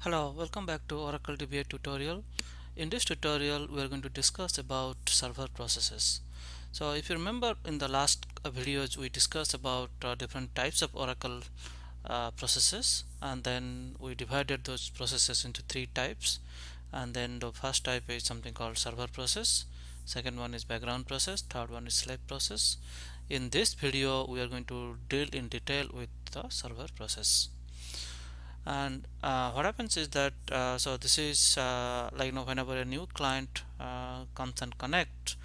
Hello, welcome back to Oracle DBA tutorial. In this tutorial, we are going to discuss about server processes. So if you remember in the last videos, we discussed about different types of Oracle processes, and then we divided those processes into three types. And then the first type is something called server process, second one is background process, third one is slave process. In this video, we are going to deal in detail with the server process. And what happens is that so this is whenever a new client comes and connect,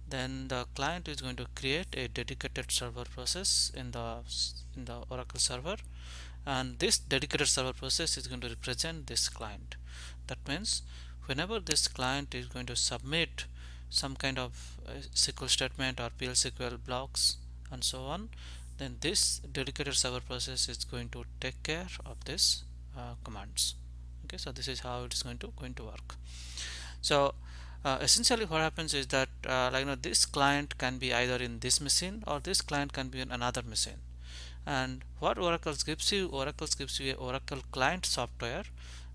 then the client is going to create a dedicated server process in the Oracle server, and this dedicated server process is going to represent this client. That means whenever this client is going to submit some kind of SQL statement or PL/SQL blocks and so on, then this dedicated server process is going to take care of this commands. Okay, so this is how it is going to work. So essentially what happens is that this client can be either in this machine or this client can be in another machine. And what Oracle gives you a Oracle client software,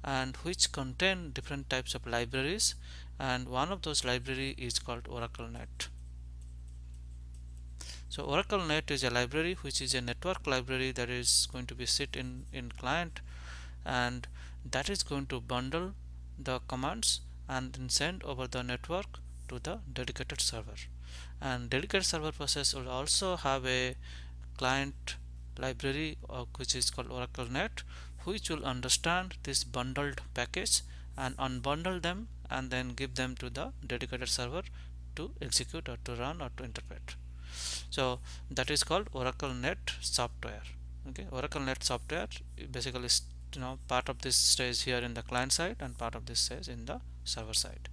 and which contain different types of libraries, and one of those library is called Oracle Net. So Oracle Net is a library which is a network library that is going to be sit in client, and that is going to bundle the commands and then send over the network to the dedicated server. And dedicated server process will also have a client library which is called Oracle Net, which will understand this bundled package and unbundle them and then give them to the dedicated server to execute or to run or to interpret. So that is called Oracle Net software. Okay, Oracle Net software basically is part of this stays here in the client side and part of this stays in the server side.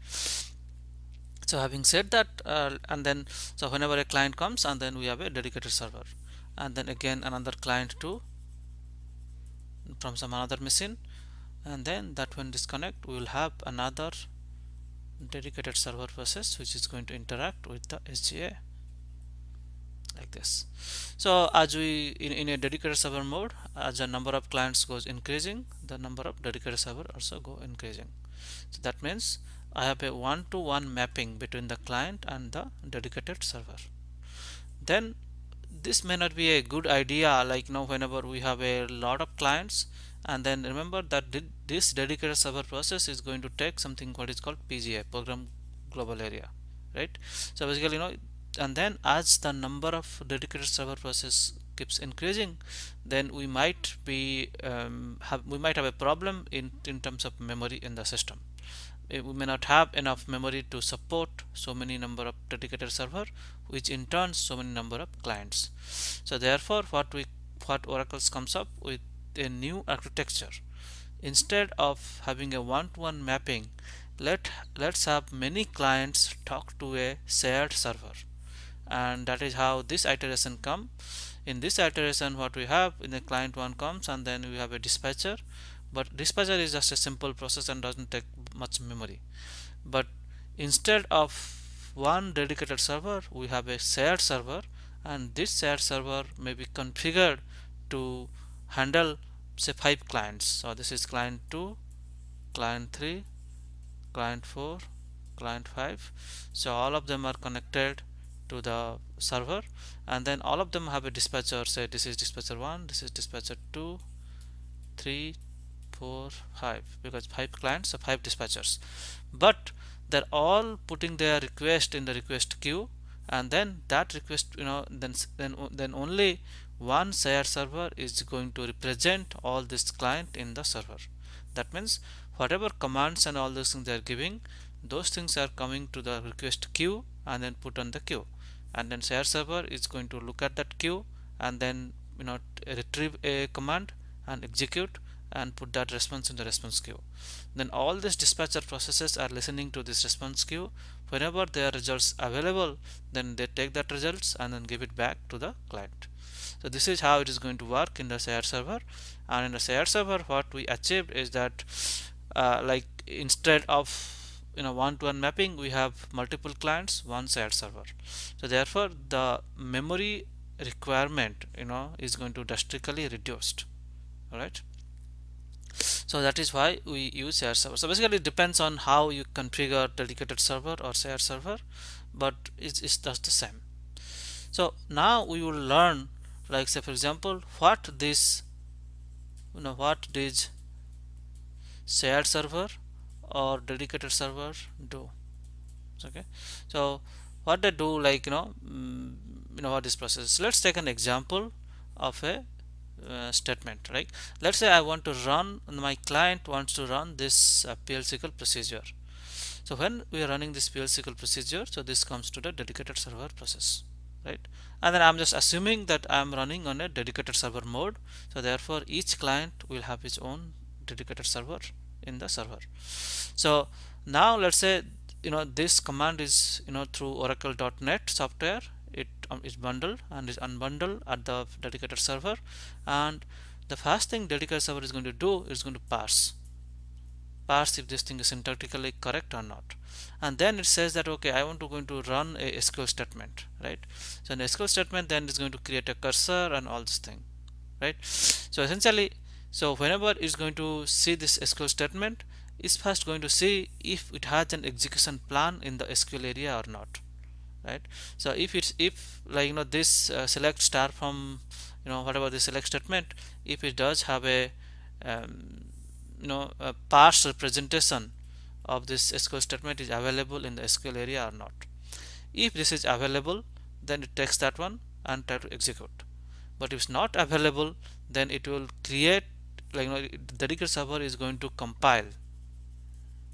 So having said that, and then so whenever a client comes, and then we have a dedicated server, and then again another client too from some another machine, and then that when disconnect we will have another dedicated server process which is going to interact with the SGA like this. So as we in a dedicated server mode, as the number of clients goes increasing, the number of dedicated server also go increasing. So that means I have a one-to-one mapping between the client and the dedicated server. Then this may not be a good idea, whenever we have a lot of clients, and then remember that this dedicated server process is going to take something what is called PGA, program global area, right? So basically and then as the number of dedicated server process keeps increasing, then we might have a problem in terms of memory in the system. We may not have enough memory to support so many number of dedicated server, which in turn so many number of clients. So therefore what Oracle comes up with a new architecture. Instead of having a one-to-one mapping, let's have many clients talk to a shared server, and that is how this iteration come. In this iteration, what we have in the client one comes, and then we have a dispatcher, but dispatcher is just a simple process and doesn't take much memory. But instead of one dedicated server, we have a shared server, and this shared server may be configured to handle say 5 clients. So this is client 2, client 3, client 4, client 5. So all of them are connected to the server, and then all of them have a dispatcher. Say this is dispatcher 1, this is dispatcher 2, 3, 4, 5, because 5 clients, so 5 dispatchers, but they're all putting their request in the request queue, and then that request then only one shared server is going to represent all this client in the server. That means whatever commands and all those things they are giving, those things are coming to the request queue and then put on the queue, and then shared server is going to look at that queue and then retrieve a command and execute and put that response in the response queue. Then all these dispatcher processes are listening to this response queue. Whenever there are results available, then they take that results and then give it back to the client. So this is how it is going to work in the shared server. And in the shared server, what we achieved is that instead of one-to-one mapping, we have multiple clients, one shared server. So therefore the memory requirement is going to drastically reduced. All right. So that is why we use shared server. So basically it depends on how you configure dedicated server or shared server, but it's just the same. So now we will learn, like say for example, what this what this shared server or dedicated server do. Okay, so what they do, like what this process. Let's take an example of a statement. Right, let's say I want to run, my client wants to run this PL/SQL procedure. So when we are running this PL/SQL procedure, so this comes to the dedicated server process, right? And then I'm just assuming that I'm running on a dedicated server mode. So therefore each client will have its own dedicated server in the server. So now let's say this command is through oracle.net software. It is bundled and is unbundled at the dedicated server, and the first thing dedicated server is going to do is going to parse if this thing is syntactically correct or not. And then it says that okay, I want to going to run a SQL statement, right? So an SQL statement then is going to create a cursor and all this thing, right? So essentially, so whenever it's going to see this SQL statement, it's first going to see if it has an execution plan in the SQL area or not, right? So if like this select star from whatever the select statement, if it does have a a parse representation of this SQL statement is available in the SQL area or not. If this is available, then it takes that one and try to execute. But if it's not available, then it will create, like the dedicated server is going to compile.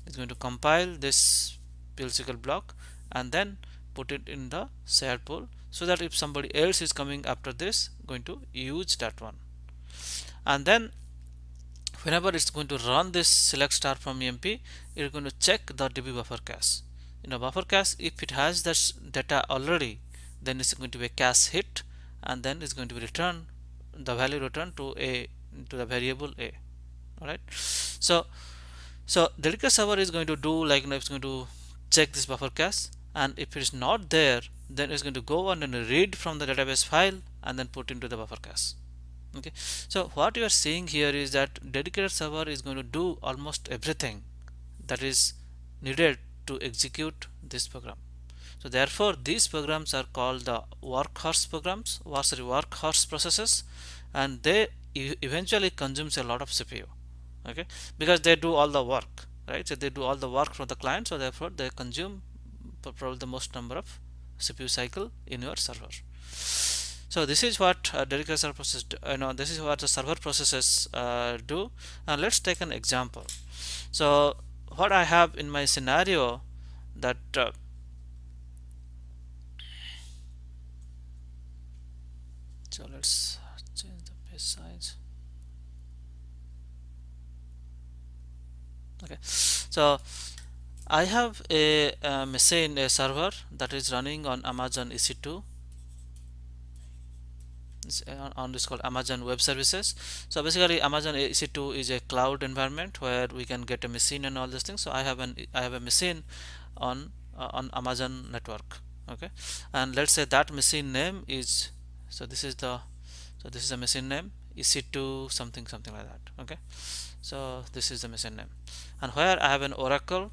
It's going to compile this PL/SQL block and then put it in the shared pool, so that if somebody else is coming after this, going to use that one. And then whenever it's going to run this select star from EMP, it's going to check the DB buffer cache. Buffer cache, if it has this data already, then it's going to be a cache hit, and then it's going to be return the value returned to the variable a. All right. So dedicated server is going to do, like it's going to check this buffer cache, and if it is not there, then it's going to go on and read from the database file and then put into the buffer cache. Okay, so what you are seeing here is that dedicated server is going to do almost everything that is needed to execute this program. So therefore these programs are called the workhorse programs, workhorse processes, and they eventually consumes a lot of CPU. Okay, because they do all the work, right? So they do all the work for the client, so therefore they consume probably the most number of CPU cycle in your server. So this is what dedicated server process this is what the server processes do. And let's take an example. So what I have in my scenario, that so let's change the page size. Okay, so I have a machine, a server that is running on Amazon EC2, on this called Amazon Web Services. So basically Amazon EC2 is a cloud environment where we can get a machine and all these things. So I have a machine on Amazon network. Okay, and let's say that machine name is, so this is a machine name EC2 something something like that. Okay, so this is the machine name, and where I have an Oracle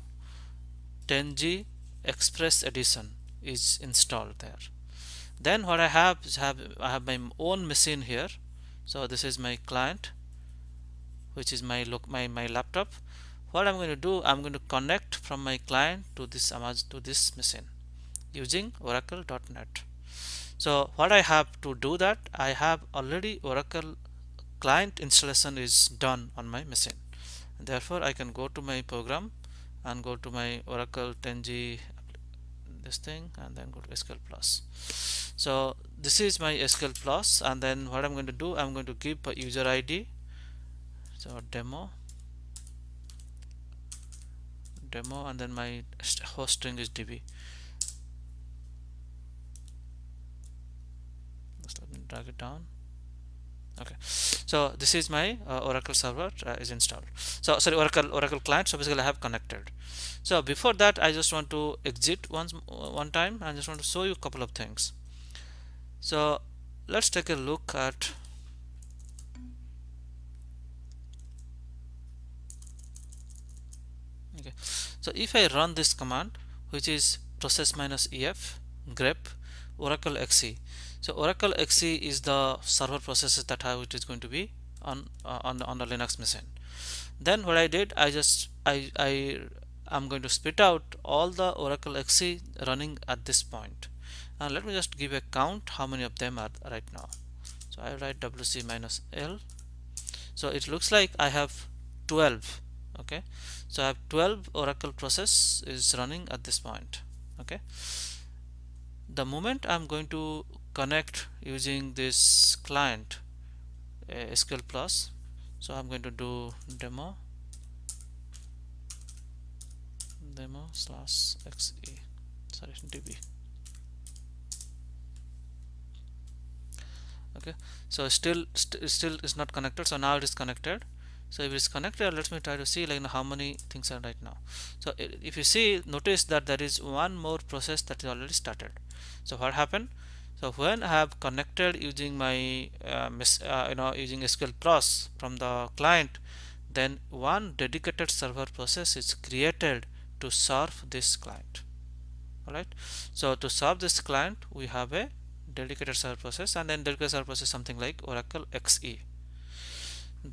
10G Express Edition is installed there. Then what I have is I have my own machine here. So this is my client, which is my laptop. What I'm going to do, I'm going to connect from my client to this machine using oracle.net. So what I have to do, that I have already Oracle client installation is done on my machine. And therefore I can go to my program and go to my Oracle 10G this thing, and then go to SQL Plus. So this is my SQL Plus, and then what I'm going to do, I'm going to give a user ID, so demo, and then my host string is DB. Let's drag it down. Okay, so this is my Oracle server is installed. So sorry, Oracle client. So basically I have connected. So before that, I just want to exit one time and just want to show you a couple of things. So let's take a look at So if I run this command, which is process minus ef grep oracle xe. So oracle xe is the server processes that how it is going to be on the Linux machine. Then what I did, I'm going to spit out all the oracle xe running at this point, and let me just give a count how many of them are right now. So I write wc minus l. So it looks like I have 12. Okay, so I have 12 oracle process is running at this point. Okay, the moment I'm going to connect using this client SQL plus, so I'm going to do demo slash xe, sorry, db. Okay, so still is not connected, so now it is connected. So if it's connected, let me try to see like how many things are right now. So if you see, notice that there is one more process that is already started. So what happened? So when I have connected using my using SQL Plus from the client, then one dedicated server process is created to serve this client. Alright, so to serve this client we have a dedicated server process, and then dedicated server process something like oracle xe.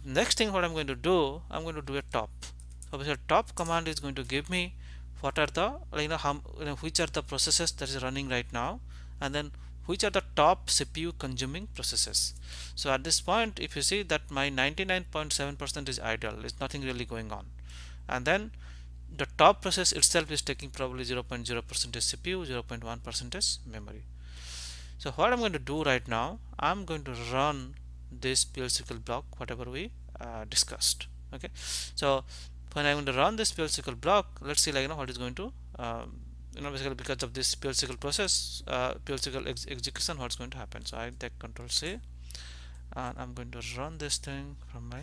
Next thing what I'm going to do, I'm going to do a top. So the top command is going to give me what are the which are the processes that is running right now, and then which are the top CPU consuming processes. So at this point, if you see that my 99.7% is idle, there's nothing really going on, and then the top process itself is taking probably 0.0% CPU, 0.1% memory. So what I'm going to do right now, I'm going to run this PL/SQL block, whatever we discussed. Okay, so when I'm going to run this PL/SQL block, let's see what is going to basically because of this PL/SQL process, PL/SQL execution, what's going to happen. So I take Control C, and I'm going to run this thing from my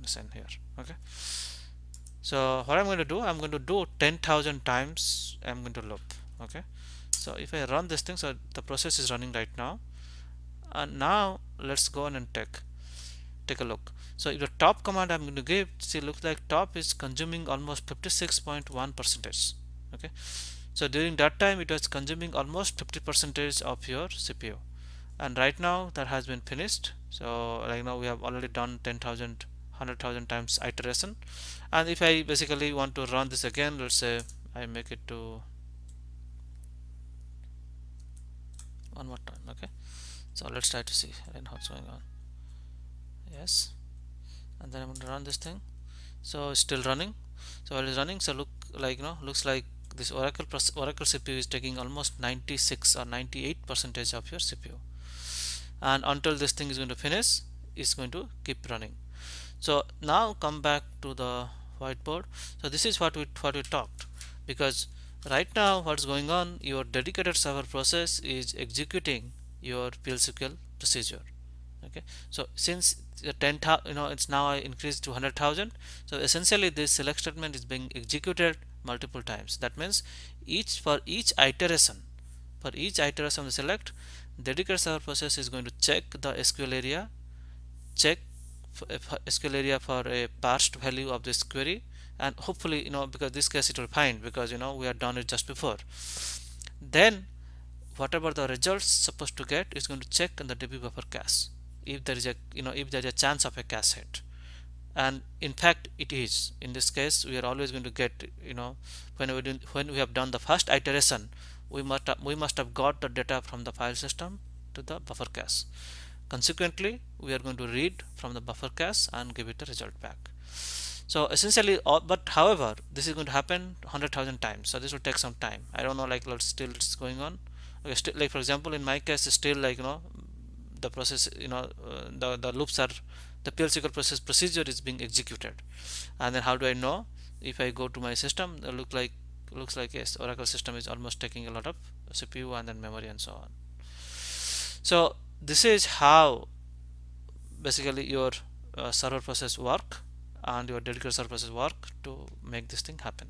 machine here. Okay, so what I'm going to do, I'm going to do 10,000 times I'm going to loop. Okay, so if I run this thing, so the process is running right now, and now let's go on and take a look. So if the top command I'm going to give, see, looks like top is consuming almost 56.1%. Okay, so during that time it was consuming almost 50% of your CPU, and right now that has been finished. So right now we have already done 10,000 100,000 times iteration, and if I basically want to run this again, let's say I make it to one more time. Okay, so let's try to see what's going on. Yes, and then I'm going to run this thing. So it's still running. So while it's running, so looks like this Oracle CPU is taking almost 96 or 98% of your CPU, and until this thing is going to finish, it's going to keep running. So now come back to the whiteboard. So this is what we talked, because right now what's going on, your dedicated server process is executing your PL/SQL procedure. Okay, so since the 10,000, it's now increased to 100,000. So essentially this select statement is being executed multiple times. That means for each iteration of the select, dedicated server process is going to check the SQL area, check SQL area for a parsed value of this query, and hopefully because this case it will find, because we have done it just before. Then whatever the results supposed to get is going to check in the DB buffer cache if there is a if there is a chance of a cache hit, and in fact it is. In this case we are always going to get when we have done the first iteration, we must have got the data from the file system to the buffer cache. Consequently, we are going to read from the buffer cache and give it the result back. So essentially, but however, this is going to happen 100,000 times. So this will take some time. I don't know, still it's going on. Okay, still, like for example, in my case, still the process, the loops are, the PL/SQL procedure is being executed. And then how do I know? If I go to my system, it looks like yes, Oracle system is almost taking a lot of CPU and then memory and so on. So this is how basically your server process work and your dedicated server process work to make this thing happen.